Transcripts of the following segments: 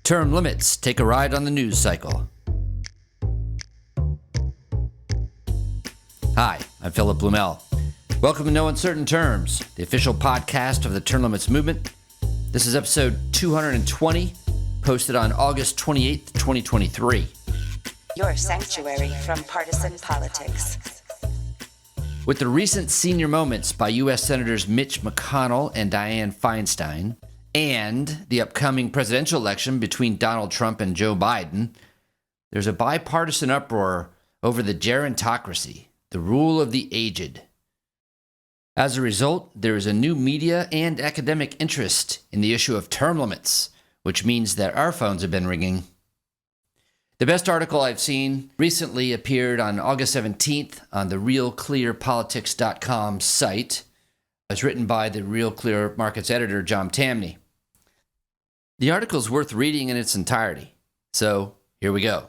Term limits. Take a ride on the news cycle. Hi, I'm Philip Blumel. Welcome to No Uncertain Terms, the official podcast of the term limits movement. This is episode 220, posted on August 28th, 2023. Your sanctuary from partisan politics. With the recent senior moments by U.S. Senators Mitch McConnell and Dianne Feinstein, and the upcoming presidential election between Donald Trump and Joe Biden, there's a bipartisan uproar over the gerontocracy, the rule of the aged. As a result, there is a new media and academic interest in the issue of term limits, which means that our phones have been ringing. The best article I've seen recently appeared on August 17th on the realclearpolitics.com site. It was written by the Real Clear Markets editor, John Tamny. The article is worth reading in its entirety. So, here we go.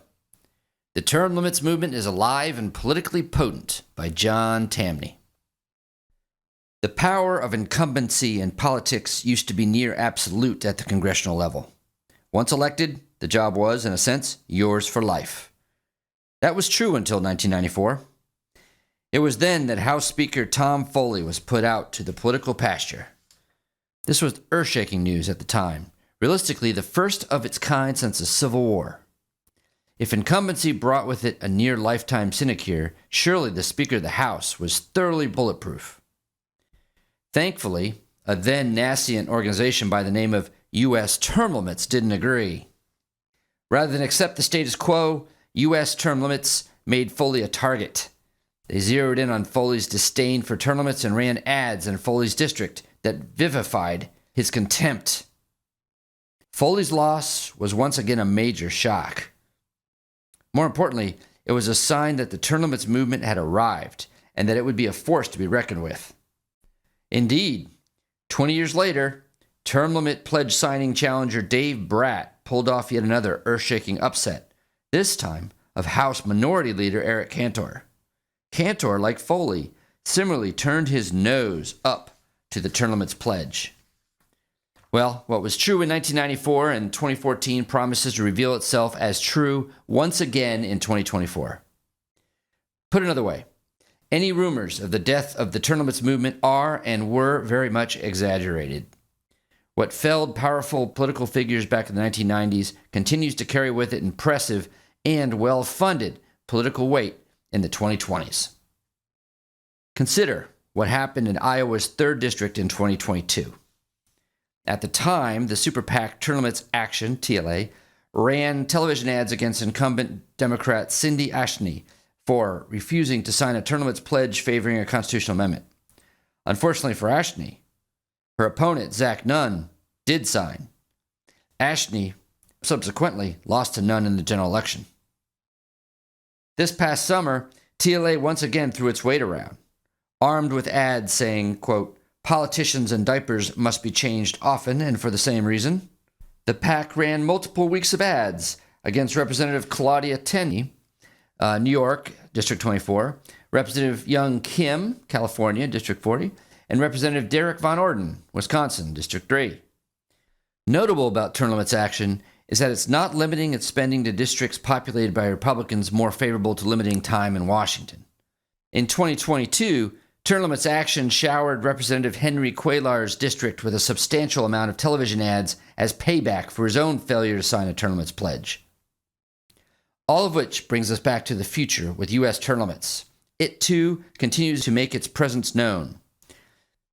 The Term Limits Movement is Alive and Politically Potent by John Tamny. The power of incumbency in politics used to be near absolute at the congressional level. Once elected, the job was, in a sense, yours for life. That was true until 1994. It was then that House Speaker Tom Foley was put out to the political pasture. This was earth-shaking news at the time, realistically the first of its kind since the Civil War. If incumbency brought with it a near-lifetime sinecure, surely the Speaker of the House was thoroughly bulletproof. Thankfully, a then nascent organization by the name of U.S. Term Limits didn't agree. Rather than accept the status quo, U.S. Term Limits made Foley a target. They zeroed in on Foley's disdain for term limits and ran ads in Foley's district that vivified his contempt. Foley's loss was once again a major shock. More importantly, it was a sign that the term limits movement had arrived and that it would be a force to be reckoned with. Indeed, 20 years later, term limit pledge signing challenger Dave Bratt pulled off yet another earth-shaking upset, this time of House Minority Leader Eric Cantor. Cantor, like Foley, similarly turned his nose up to the term limits pledge. Well, what was true in 1994 and 2014 promises to reveal itself as true once again in 2024. Put another way, any rumors of the death of the term limits movement are and were very much exaggerated. What felled powerful political figures back in the 1990s continues to carry with it impressive and well-funded political weight in the 2020s. Consider what happened in Iowa's 3rd District in 2022. At the time, the Super PAC Term Limits Action, TLA, ran television ads against incumbent Democrat Cindy Ashney for refusing to sign a term limits pledge favoring a constitutional amendment. Unfortunately for Ashney, her opponent, Zach Nunn, did sign. Ashney subsequently lost to Nunn in the general election. This past summer, TLA once again threw its weight around, armed with ads saying, quote, politicians and diapers must be changed often and for the same reason. The PAC ran multiple weeks of ads against Representative Claudia Tenney, New York, District 24, Representative Young Kim, California, District 40, and Representative Derek Von Orden, Wisconsin, District 3. Notable about term limits action is that it's not limiting its spending to districts populated by Republicans more favorable to limiting time in Washington. In 2022, term limits action showered Representative Henry Cuellar's district with a substantial amount of television ads as payback for his own failure to sign a term limits pledge. All of which brings us back to the future with U.S. term limits. It, too, continues to make its presence known.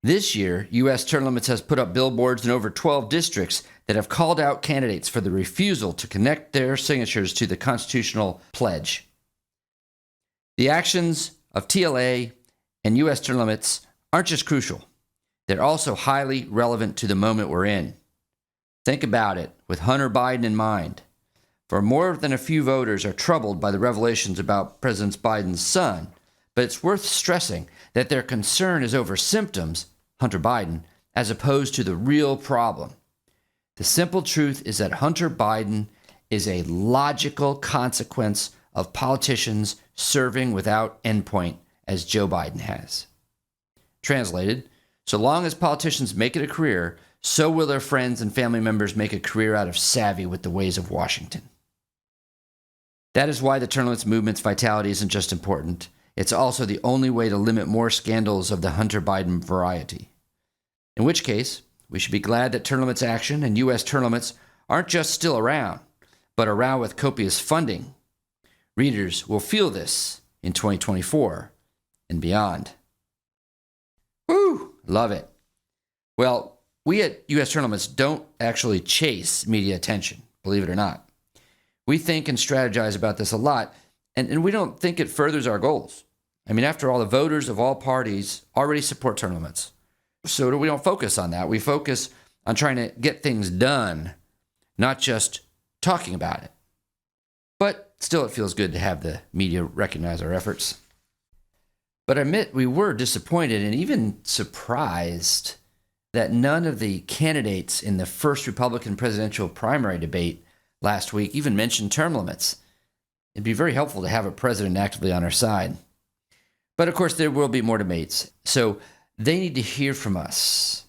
This year, U.S. term limits has put up billboards in over 12 districts that have called out candidates for the refusal to connect their signatures to the constitutional pledge. The actions of TLA and U.S. term limits aren't just crucial. They're also highly relevant to the moment we're in. Think about it with Hunter Biden in mind. For more than a few voters are troubled by the revelations about President Biden's son, but it's worth stressing that their concern is over symptoms, Hunter Biden, as opposed to the real problem. The simple truth is that Hunter Biden is a logical consequence of politicians serving without endpoint, as Joe Biden has. Translated, so long as politicians make it a career, so will their friends and family members make a career out of savvy with the ways of Washington. That is why the term limits movement's vitality isn't just important. It's also the only way to limit more scandals of the Hunter Biden variety. In which case, we should be glad that term limits action and U.S. term limits aren't just still around, but around with copious funding. Readers will feel this in 2024 and beyond. Woo! Love it. Well, we at U.S. term limits don't actually chase media attention, believe it or not. We think and strategize about this a lot, and we don't think it furthers our goals. I mean, after all, the voters of all parties already support term limits. So we don't focus on that. We focus on trying to get things done, not just talking about it. But still, it feels good to have the media recognize our efforts. But I admit we were disappointed and even surprised that none of the candidates in the first Republican presidential primary debate last week even mentioned term limits. It'd be very helpful to have a president actively on our side. But of course, there will be more debates. So they need to hear from us.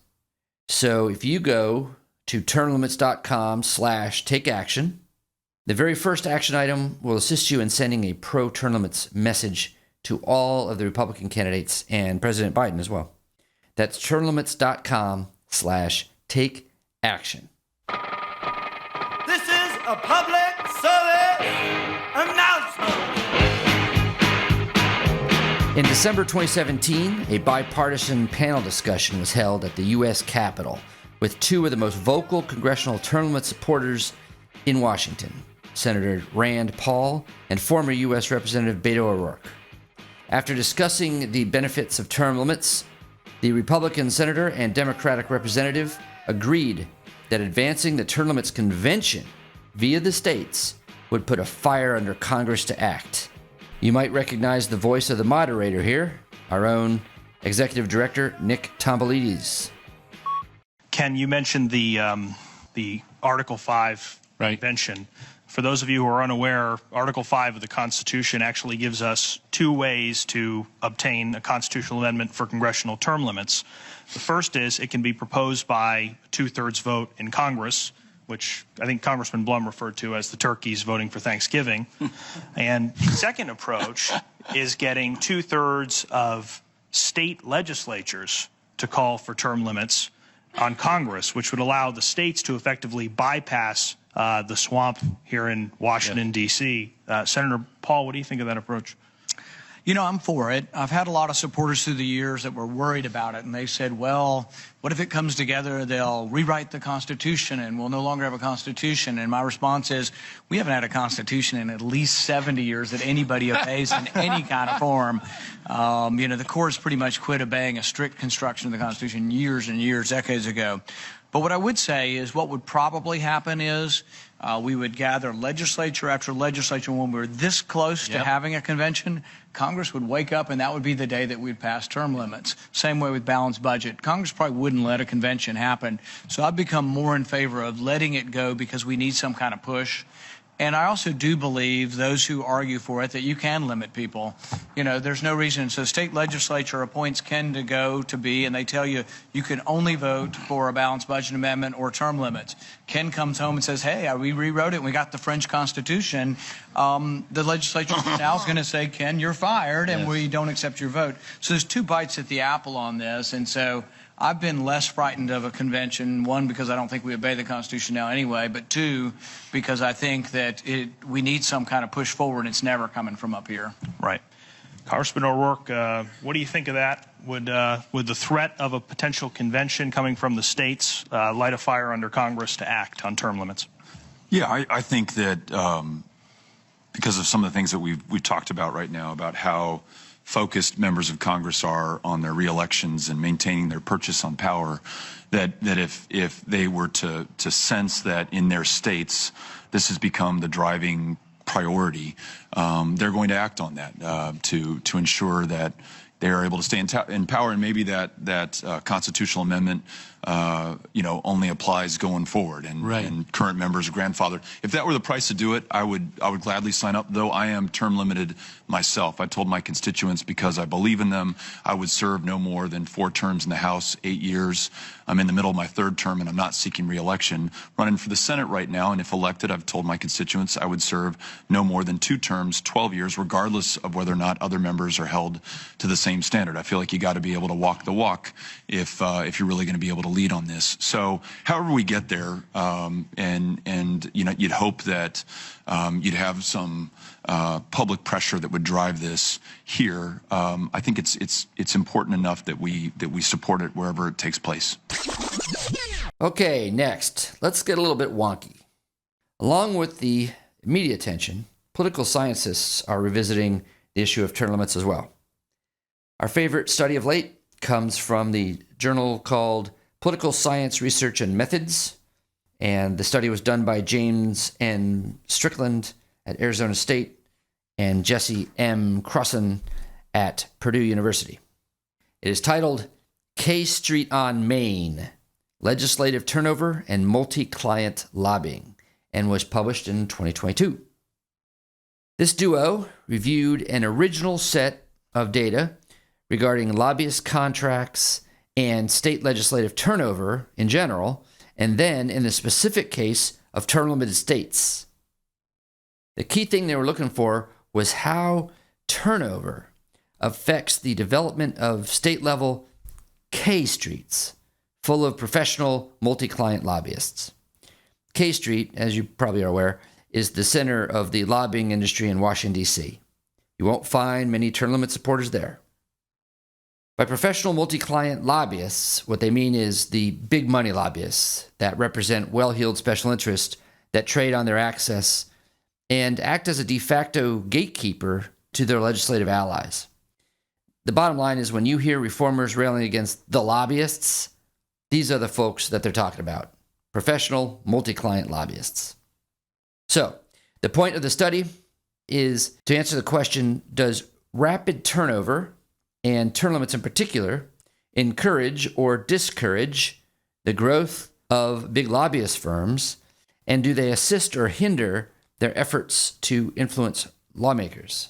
So if you go to termlimits.com/takeaction, the very first action item will assist you in sending a pro-term limits message to all of the Republican candidates and President Biden as well. That's termlimits.com/takeaction. This is a public service announcement. In December 2017, a bipartisan panel discussion was held at the U.S. Capitol with two of the most vocal congressional term limit supporters in Washington, Senator Rand Paul and former U.S. Representative Beto O'Rourke. After discussing the benefits of term limits, the Republican senator and Democratic representative agreed that advancing the term limits convention via the states would put a fire under Congress to act. You might recognize the voice of the moderator here, our own Executive Director, Nick Tomboulides. Ken, you mentioned the Article 5 convention. For those of you who are unaware, Article 5 of the Constitution actually gives us two ways to obtain a constitutional amendment for congressional term limits. The first is it can be proposed by a two-thirds vote in Congress, which I think Congressman Blum referred to as the turkeys voting for Thanksgiving. And the second approach is getting two-thirds of state legislatures to call for term limits on Congress, which would allow the states to effectively bypass the swamp here in Washington, D.C. Senator Paul, what do you think of that approach? You know, I'm for it. I've had a lot of supporters through the years that were worried about it, and they said, well, what if it comes together, they'll rewrite the Constitution, and we'll no longer have a Constitution? And my response is, we haven't had a Constitution in at least 70 years that anybody obeys in any kind of form. You know, the courts pretty much quit obeying a strict construction of the Constitution years and years, decades ago. But what I would say is what would probably happen is we would gather legislature after legislature. When we're this close to having a convention, Congress would wake up and that would be the day that we'd pass term limits. Same way with balanced budget. Congress probably wouldn't let a convention happen. So I've become more in favor of letting it go because we need some kind of push. And I also do believe those who argue for it that you can limit people. You know, there's no reason. So state legislature appoints Ken to go to be, and they tell you you can only vote for a balanced budget amendment or term limits. Ken comes home and says, hey, we rewrote it and we got the French Constitution. The legislature now is going to say, Ken, you're fired, and we don't accept your vote. So there's two bites at the apple on this. And so I've been less frightened of a convention, one, because I don't think we obey the Constitution now anyway, but two, because I think that we need some kind of push forward. It's never coming from up here. Right. Congressman O'Rourke, what do you think of that? Would the threat of a potential convention coming from the states light a fire under Congress to act on term limits? Yeah, I think that because of some of the things that we've talked about right now, about how focused members of Congress are on their reelections and maintaining their purchase on power, that if they were to sense that in their states this has become the driving priority, they're going to act on that to ensure that they are able to stay in power, and maybe that constitutional amendment, only applies going forward, and current members are grandfathered. If that were the price to do it, I would gladly sign up. Though I am term limited myself, I told my constituents, because I believe in them, I would serve no more than 4 terms in the House, 8 years. I'm in the middle of my 3rd term, and I'm not seeking re-election. Running for the Senate right now, and if elected, I've told my constituents I would serve no more than 2 terms, 12 years, regardless of whether or not other members are held to the same standard. I feel like you got to be able to walk the walk if you're really going to be able to lead on this. So, however we get there, you'd hope that you'd have some public pressure that would drive this here. I think it's important enough that we support it wherever it takes place. Okay, next, let's get a little bit wonky. Along with the media attention, political scientists are revisiting the issue of term limits as well. Our favorite study of late comes from the journal called Political Science Research and Methods, and the study was done by James N. Strickland at Arizona State and Jesse M. Crossan at Purdue University. It is titled K Street on Main, Legislative Turnover and Multi-Client Lobbying, and was published in 2022. This duo reviewed an original set of data regarding lobbyist contracts and state legislative turnover in general, and then in the specific case of term-limited states. The key thing they were looking for was how turnover affects the development of state-level K Streets, full of professional multi-client lobbyists. K Street, as you probably are aware, is the center of the lobbying industry in Washington, D.C. You won't find many term limit supporters there. By professional multi-client lobbyists, what they mean is the big money lobbyists that represent well-heeled special interests that trade on their access and act as a de facto gatekeeper to their legislative allies. The bottom line is, when you hear reformers railing against the lobbyists, these are the folks that they're talking about. Professional multi-client lobbyists. So, the point of the study is to answer the question, does rapid turnover, and term limits in particular, encourage or discourage the growth of big lobbyist firms, and do they assist or hinder their efforts to influence lawmakers?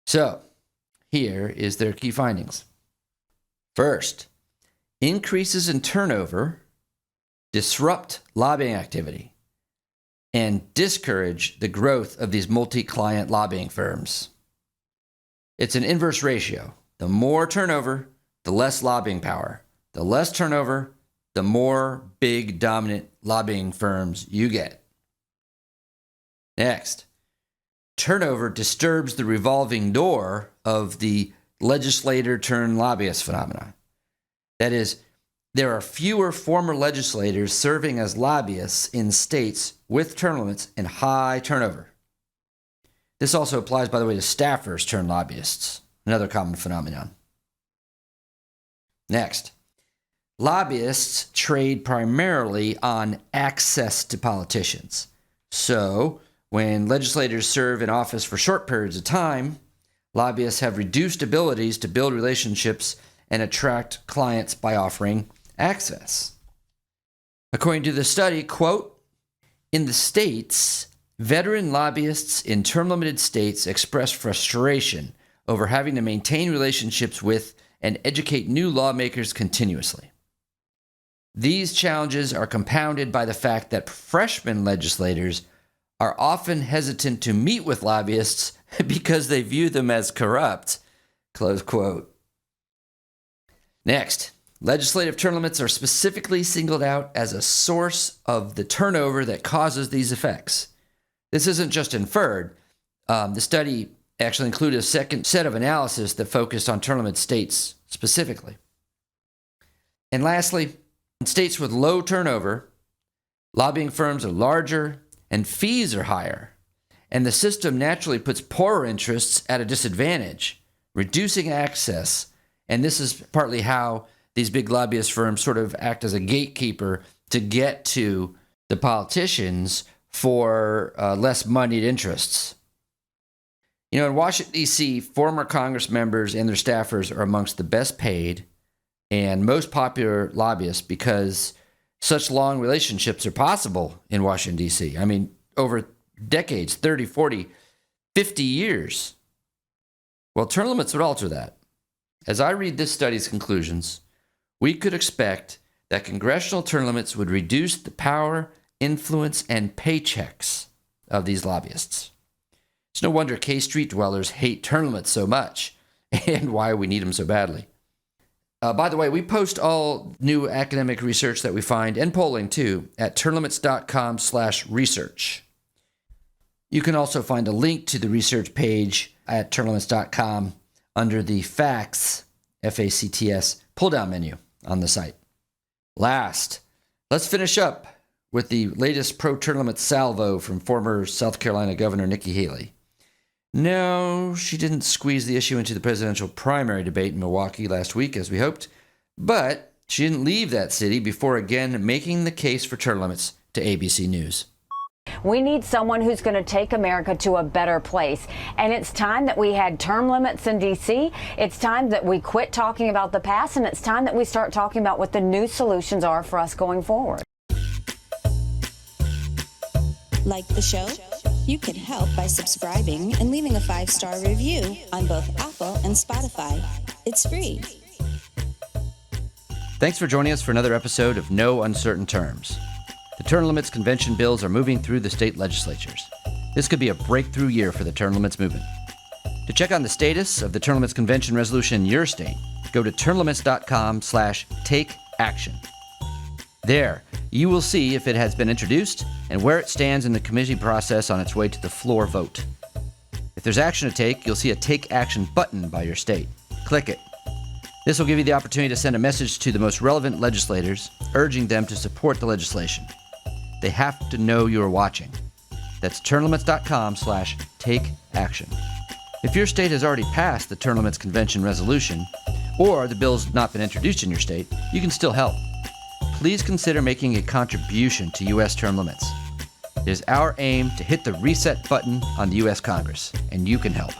So, here is their key findings. First, increases in turnover disrupt lobbying activity and discourage the growth of these multi-client lobbying firms. It's an inverse ratio. The more turnover, the less lobbying power. The less turnover, the more big dominant lobbying firms you get. Next, turnover disturbs the revolving door of the legislator turned lobbyist phenomenon. That is, there are fewer former legislators serving as lobbyists in states with term limits and high turnover. This also applies, by the way, to staffers turned lobbyists, another common phenomenon. Next, lobbyists trade primarily on access to politicians. So, when legislators serve in office for short periods of time, lobbyists have reduced abilities to build relationships and attract clients by offering access. According to the study, quote, in the states, veteran lobbyists in term-limited states express frustration over having to maintain relationships with and educate new lawmakers continuously. These challenges are compounded by the fact that freshman legislators are often hesitant to meet with lobbyists because they view them as corrupt, close quote. Next, legislative term limits are specifically singled out as a source of the turnover that causes these effects. This isn't just inferred. The study actually included a second set of analysis that focused on term limit states specifically. And lastly, in states with low turnover, lobbying firms are larger and fees are higher, and the system naturally puts poorer interests at a disadvantage, reducing access. And this is partly how these big lobbyist firms sort of act as a gatekeeper to get to the politicians for less moneyed interests. In Washington, D.C., former Congress members and their staffers are amongst the best paid and most popular lobbyists because such long relationships are possible in Washington, D.C. I mean, over decades, 30, 40, 50 years. Well, term limits would alter that. As I read this study's conclusions, we could expect that congressional term limits would reduce the power, influence, and paychecks of these lobbyists. It's no wonder K Street dwellers hate term limits so much and why we need them so badly. By the way, we post all new academic research that we find and polling too at termlimits.com/research. You can also find a link to the research page at termlimits.com under the facts, FACTS, pull-down menu on the site. Last, let's finish up with the latest pro-term limits salvo from former South Carolina Governor Nikki Haley. No, she didn't squeeze the issue into the presidential primary debate in Milwaukee last week, as we hoped, but she didn't leave that city before again making the case for term limits to ABC News. We need someone who's going to take America to a better place. And it's time that we had term limits in D.C. It's time that we quit talking about the past, and it's time that we start talking about what the new solutions are for us going forward. Like the show? You can help by subscribing and leaving a 5-star review on both Apple and Spotify. It's free. Thanks for joining us for another episode of No Uncertain Terms. The term limits convention bills are moving through the state legislatures. This could be a breakthrough year for the term limits movement. To check on the status of the term limits convention resolution in your state, go to termlimits.com/takeaction. There, you will see if it has been introduced and where it stands in the committee process on its way to the floor vote. If there's action to take, you'll see a Take Action button by your state. Click it. This will give you the opportunity to send a message to the most relevant legislators, urging them to support the legislation. They have to know you're watching. That's termlimits.com/takeaction. If your state has already passed the term limits convention resolution, or the bill's not been introduced in your state, you can still help. Please consider making a contribution to U.S. term limits. It is our aim to hit the reset button on the U.S. Congress, and you can help.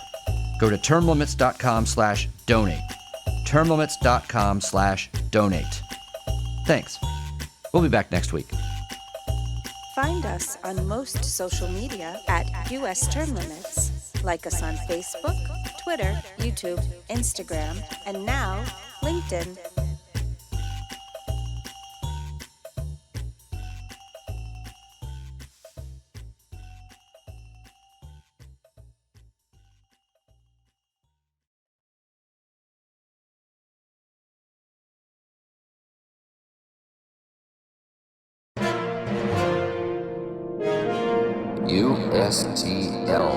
Go to termlimits.com/donate. termlimits.com/donate. Thanks. We'll be back next week. Find us on most social media at US Term Limits. Like us on Facebook, Twitter, YouTube, Instagram, and now LinkedIn. USTL.